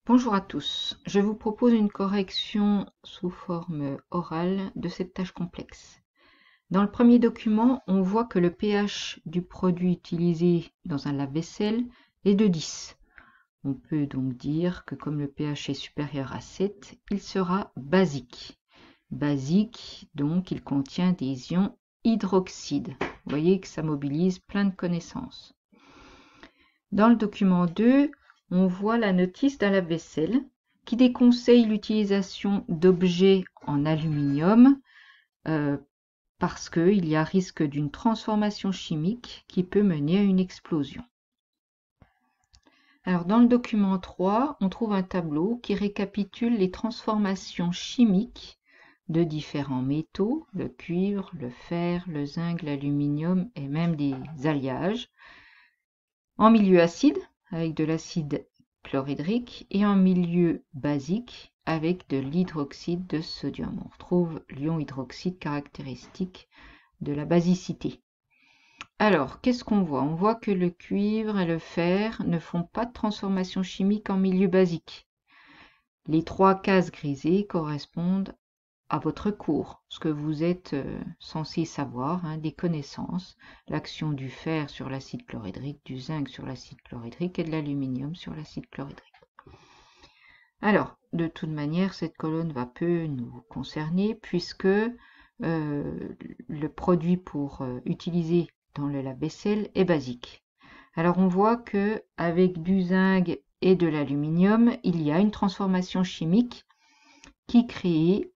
Bonjour à tous, je vous propose une correction sous forme orale de cette tâche complexe. Dans le premier document, on voit que le pH du produit utilisé dans un lave-vaisselle est de 10. On peut donc dire que comme le pH est supérieur à 7, il sera basique. Basique, donc il contient des ions hydroxydes. Vous voyez que ça mobilise plein de connaissances. Dans le document 2, on voit la notice d'un lave-vaisselle qui déconseille l'utilisation d'objets en aluminium parce qu'il y a risque d'une transformation chimique qui peut mener à une explosion. Alors dans le document 3, on trouve un tableau qui récapitule les transformations chimiques de différents métaux, le cuivre, le fer, le zinc, l'aluminium et même des alliages, en milieu acide avec de l'acide chlorhydrique et en milieu basique avec de l'hydroxyde de sodium. On retrouve l'ion hydroxyde caractéristique de la basicité. Alors, qu'est-ce qu'on voit? On voit que le cuivre et le fer ne font pas de transformation chimique en milieu basique. Les trois cases grisées correspondent à votre cours, ce que vous êtes censé savoir, des connaissances, l'action du fer sur l'acide chlorhydrique, du zinc sur l'acide chlorhydrique et de l'aluminium sur l'acide chlorhydrique. Alors, de toute manière, cette colonne va peu nous concerner puisque le produit pour utiliser dans le lave-vaisselle est basique. Alors on voit que avec du zinc et de l'aluminium, il y a une transformation chimique qui crée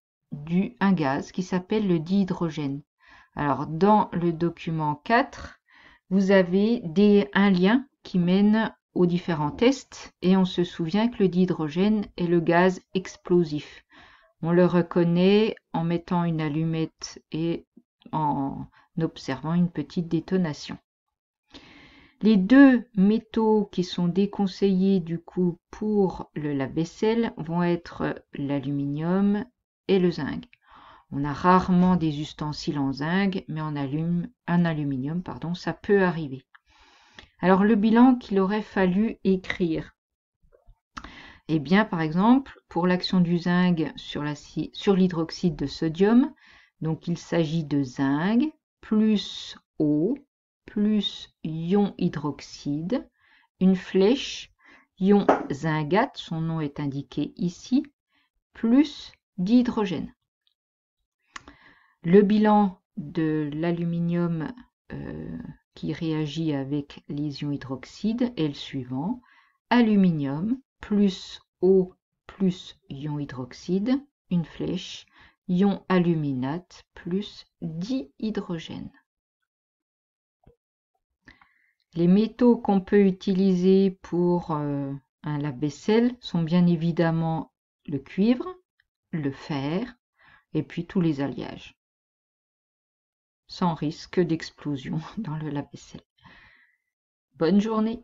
un gaz qui s'appelle le dihydrogène. Alors, dans le document 4, vous avez un lien qui mène aux différents tests et on se souvient que le dihydrogène est le gaz explosif. On le reconnaît en mettant une allumette et en observant une petite détonation. Les deux métaux qui sont déconseillés du coup pour le lave-vaisselle vont être l'aluminium et le zinc. On a rarement des ustensiles en zinc, mais en aluminium, ça peut arriver. Alors le bilan qu'il aurait fallu écrire. Eh bien, par exemple, pour l'action du zinc sur l'hydroxyde de sodium, donc il s'agit de zinc plus eau plus ion hydroxyde, une flèche, ion zingate, son nom est indiqué ici, plus d'hydrogène. Le bilan de l'aluminium qui réagit avec les ions hydroxydes est le suivant. Aluminium plus eau plus ion hydroxyde, une flèche, ion aluminate plus dihydrogène. Les métaux qu'on peut utiliser pour un lave-vaisselle sont bien évidemment le cuivre, le fer et puis tous les alliages, sans risque d'explosion dans le lave-vaisselle. Bonne journée!